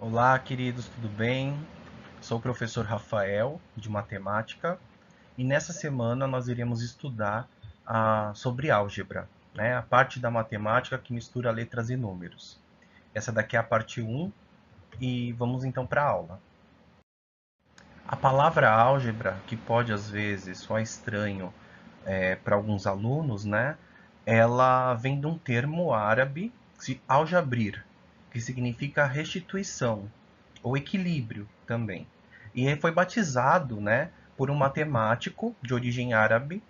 Olá, queridos, tudo bem? Sou o professor Rafael, de matemática, e nessa semana nós iremos estudar sobre álgebra, né? A parte da matemática que mistura letras e números. Essa daqui é a parte 1 e vamos então para a aula. A palavra álgebra, que pode às vezes soar estranho para alguns alunos, né? Ela vem de um termo árabe, aljabrir, que significa restituição ou equilíbrio também. E foi batizado, né, por um matemático de origem árabe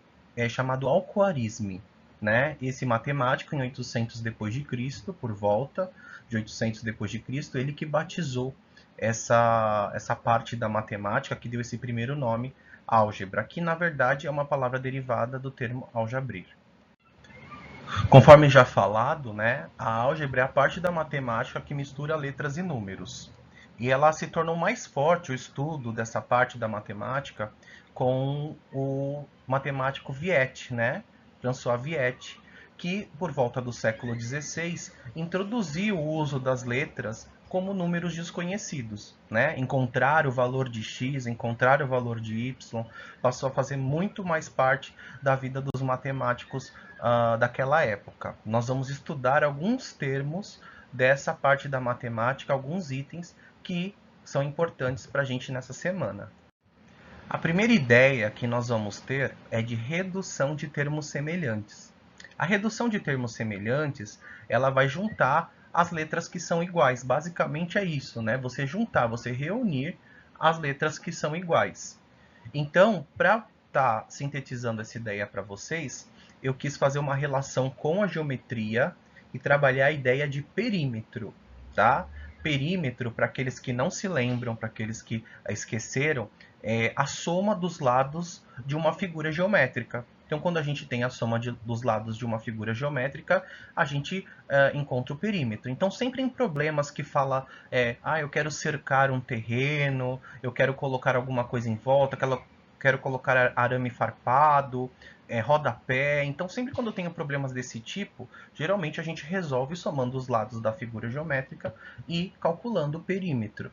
chamado Al-Khwarizmi, né? Esse matemático em 800 depois de Cristo, por volta de 800 depois de Cristo, ele que batizou essa parte da matemática que deu esse primeiro nome, álgebra, que na verdade é uma palavra derivada do termo aljabrir. Conforme já falado, né, a álgebra é a parte da matemática que mistura letras e números. E ela se tornou mais forte, o estudo dessa parte da matemática, com o matemático Viette, né, François Viette, que por volta do século XVI introduziu o uso das letras como números desconhecidos, né? Encontrar o valor de x, encontrar o valor de y, passou a fazer muito mais parte da vida dos matemáticos daquela época. Nós vamos estudar alguns termos dessa parte da matemática, alguns itens que são importantes para a gente nessa semana. A primeira ideia que nós vamos ter é de redução de termos semelhantes. A redução de termos semelhantes, ela vai juntar as letras que são iguais. Basicamente é isso, né? Você juntar, você reunir as letras que são iguais. Então, para estar sintetizando essa ideia para vocês, eu quis fazer uma relação com a geometria e trabalhar a ideia de perímetro, tá? Perímetro, para aqueles que não se lembram, para aqueles que esqueceram, é a soma dos lados de uma figura geométrica. Então, quando a gente tem a soma dos lados de uma figura geométrica, a gente encontra o perímetro. Então, sempre em problemas que fala, eu quero cercar um terreno, eu quero colocar alguma coisa em volta, quero colocar arame farpado, rodapé. Então, sempre quando eu tenho problemas desse tipo, geralmente a gente resolve somando os lados da figura geométrica e calculando o perímetro.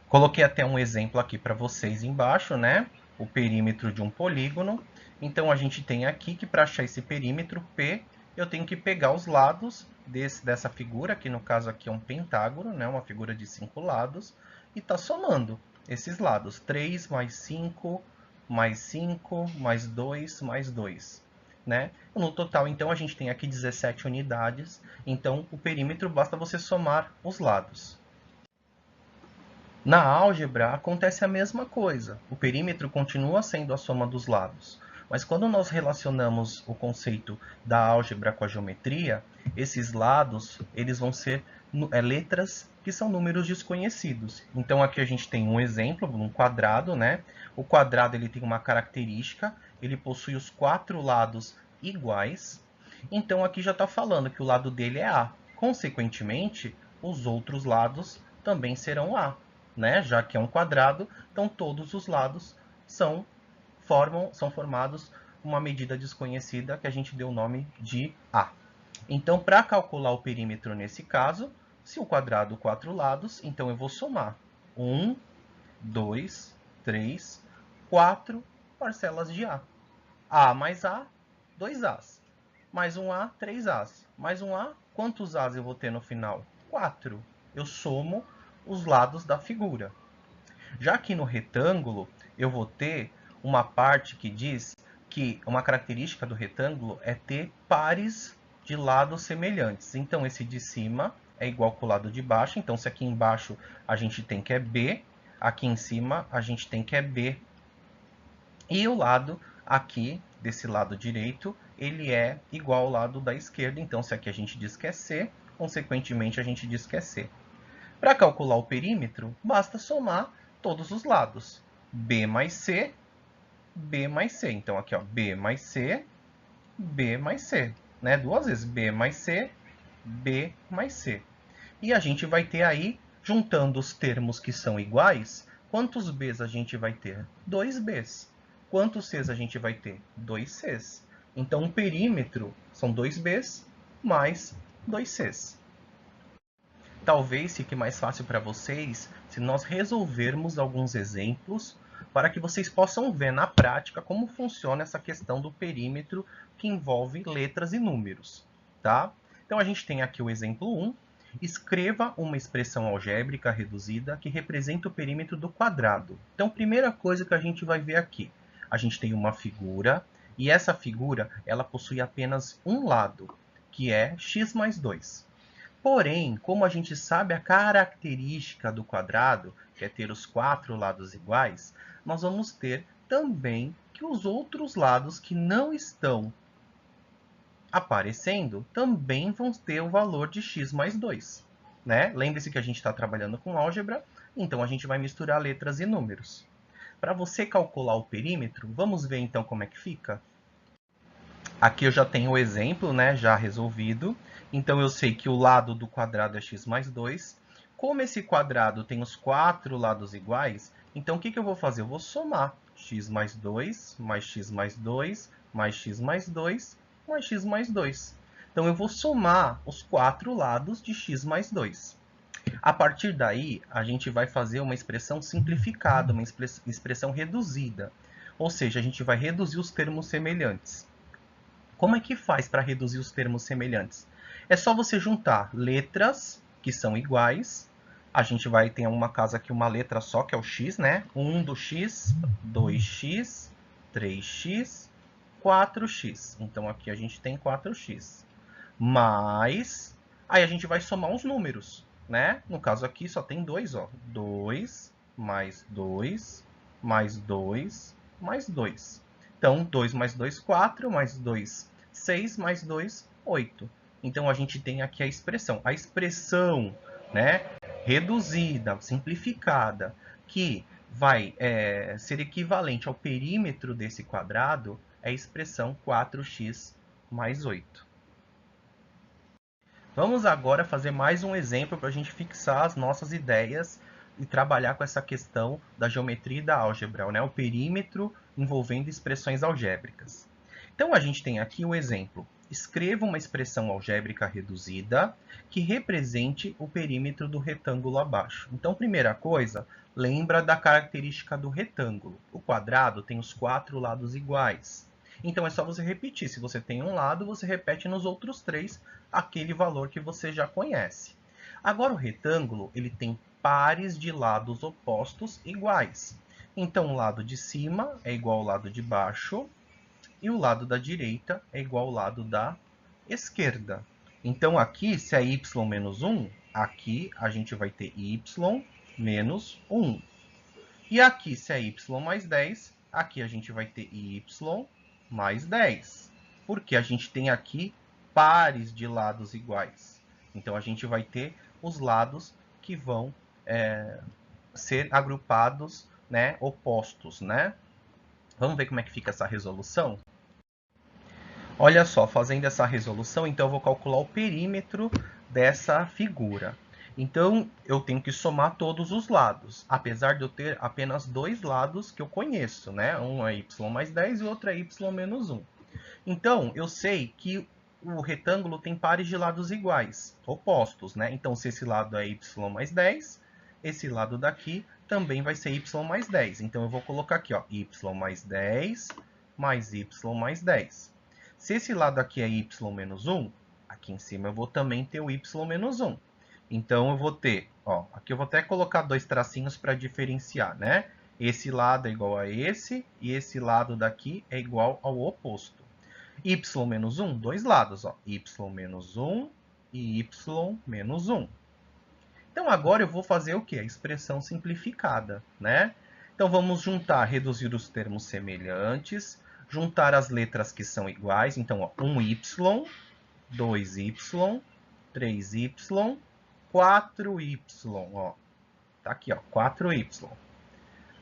Coloquei até um exemplo aqui para vocês embaixo, né? O perímetro de um polígono. Então a gente tem aqui que para achar esse perímetro P, eu tenho que pegar os lados dessa figura, que no caso aqui é um pentágono, né? Uma figura de 5 lados, e tá somando esses lados. 3 mais 5, mais 5, mais 2, mais 2. Né? No total, então, a gente tem aqui 17 unidades. Então, o perímetro basta você somar os lados. Na álgebra acontece a mesma coisa. O perímetro continua sendo a soma dos lados. Mas quando nós relacionamos o conceito da álgebra com a geometria, esses lados eles vão ser letras que são números desconhecidos. Então aqui a gente tem um exemplo, um quadrado, né? O quadrado ele tem uma característica, ele possui os 4 lados iguais. Então aqui já está falando que o lado dele é A. Consequentemente, os outros lados também serão A. Né? Já que é um quadrado, então todos os lados são formados uma medida desconhecida que a gente deu o nome de A. Então, para calcular o perímetro nesse caso, se o quadrado 4 lados, então eu vou somar 1, 2, 3, 4 parcelas de A. A mais A, 2 As. Mais um A, 3 As. Mais um A, quantos As eu vou ter no final? 4. Eu somo os lados da figura. Já aqui no retângulo, eu vou ter uma parte que diz que uma característica do retângulo é ter pares de lados semelhantes. Então, esse de cima é igual com o lado de baixo. Então, se aqui embaixo a gente tem que é B, aqui em cima a gente tem que é B. E o lado aqui, desse lado direito, ele é igual ao lado da esquerda. Então, se aqui a gente diz que é C, consequentemente a gente diz que é C. Para calcular o perímetro, basta somar todos os lados. B mais C, B mais C. Então, aqui, ó, B mais C, B mais C. Né? Duas vezes, B mais C, B mais C. E a gente vai ter aí, juntando os termos que são iguais, quantos Bs a gente vai ter? 2 Bs. Quantos Cs a gente vai ter? 2 Cs. Então, o perímetro são 2 Bs mais 2 Cs. talvez fique mais fácil para vocês se nós resolvermos alguns exemplos para que vocês possam ver na prática como funciona essa questão do perímetro que envolve letras e números, tá? Então a gente tem aqui o exemplo 1. Escreva uma expressão algébrica reduzida que representa o perímetro do quadrado. Então, primeira coisa que a gente vai ver aqui, a gente tem uma figura e essa figura ela possui apenas um lado, que é x mais 2. Porém, como a gente sabe a característica do quadrado, que é ter os 4 lados iguais, nós vamos ter também que os outros lados que não estão aparecendo também vão ter o valor de x mais 2. Né? Lembre-se que a gente está trabalhando com álgebra, então a gente vai misturar letras e números. Para você calcular o perímetro, vamos ver então como é que fica? Aqui eu já tenho o exemplo, né, já resolvido. Então eu sei que o lado do quadrado é x mais 2. Como esse quadrado tem os 4 lados iguais, então o que eu vou fazer? Eu vou somar x mais 2, mais x mais 2, mais x mais 2, mais x mais 2. Então eu vou somar os 4 lados de x mais 2. A partir daí, a gente vai fazer uma expressão simplificada, uma expressão reduzida. Ou seja, a gente vai reduzir os termos semelhantes. Como é que faz para reduzir os termos semelhantes? É só você juntar letras que são iguais. A gente vai ter uma casa aqui, uma letra só, que é o x, né? 1 do x, 2x, 3x, 4x. Então aqui a gente tem 4x. Mais, aí a gente vai somar os números, né? No caso aqui só tem 2, ó. 2 mais 2 mais 2 mais 2. Então, 2 mais 2, 4, mais 2, 6, mais 2, 8. Então, a gente tem aqui a expressão. A expressão, né, reduzida, simplificada, que vai ser equivalente ao perímetro desse quadrado, é a expressão 4x mais 8. Vamos agora fazer mais um exemplo para a gente fixar as nossas ideias e trabalhar com essa questão da geometria e da álgebra, né? O perímetro envolvendo expressões algébricas. Então, a gente tem aqui o exemplo. Escreva uma expressão algébrica reduzida que represente o perímetro do retângulo abaixo. Então, primeira coisa, lembra da característica do retângulo. O quadrado tem os 4 lados iguais. Então, é só você repetir. Se você tem um lado, você repete nos outros 3 aquele valor que você já conhece. Agora, o retângulo ele tem pares de lados opostos iguais. Então, o lado de cima é igual ao lado de baixo e o lado da direita é igual ao lado da esquerda. Então, aqui, se é y menos 1, aqui a gente vai ter y menos 1. E aqui, se é y mais 10, aqui a gente vai ter y mais 10. Porque a gente tem aqui pares de lados iguais. Então, a gente vai ter os lados que vão ser agrupados, né, opostos, né? Vamos ver como é que fica essa resolução? Olha só, fazendo essa resolução, então eu vou calcular o perímetro dessa figura. Então, eu tenho que somar todos os lados, apesar de eu ter apenas 2 lados que eu conheço, né? Um é y mais 10 e o outro é y menos 1. Então, eu sei que o retângulo tem pares de lados iguais, opostos, né? Então, se esse lado é y mais 10, esse lado daqui também vai ser y mais 10. Então, eu vou colocar aqui, ó, y mais 10 mais y mais 10. Se esse lado aqui é y menos 1, aqui em cima eu vou também ter o y menos 1. Então, eu vou ter, ó, aqui eu vou até colocar 2 tracinhos para diferenciar, né? Esse lado é igual a esse, e esse lado daqui é igual ao oposto. Y menos 1, 2 lados, ó, y menos 1 e y menos 1. Então, agora eu vou fazer o quê? A expressão simplificada, né? Então, vamos juntar, reduzir os termos semelhantes, juntar as letras que são iguais. Então, ó, 1y, 2y, 3y, 4y. Ó. Tá aqui, ó, 4y.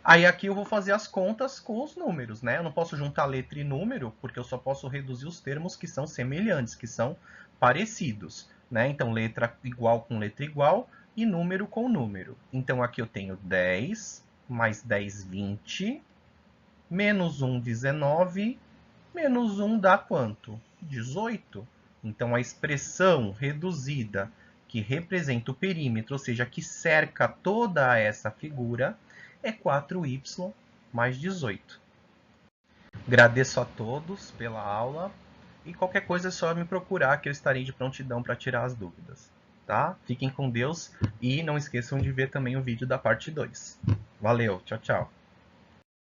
Aí aqui eu vou fazer as contas com os números, né? Eu não posso juntar letra e número, porque eu só posso reduzir os termos que são semelhantes, que são parecidos, né? Então, letra igual com letra igual e número com número. Então, aqui eu tenho 10, mais 10, 20, menos 1, 19, menos 1 dá quanto? 18. Então, a expressão reduzida que representa o perímetro, ou seja, que cerca toda essa figura, é 4y mais 18. Agradeço a todos pela aula e qualquer coisa é só me procurar que eu estarei de prontidão para tirar as dúvidas. Tá? Fiquem com Deus e não esqueçam de ver também o vídeo da parte 2. Valeu, tchau, tchau.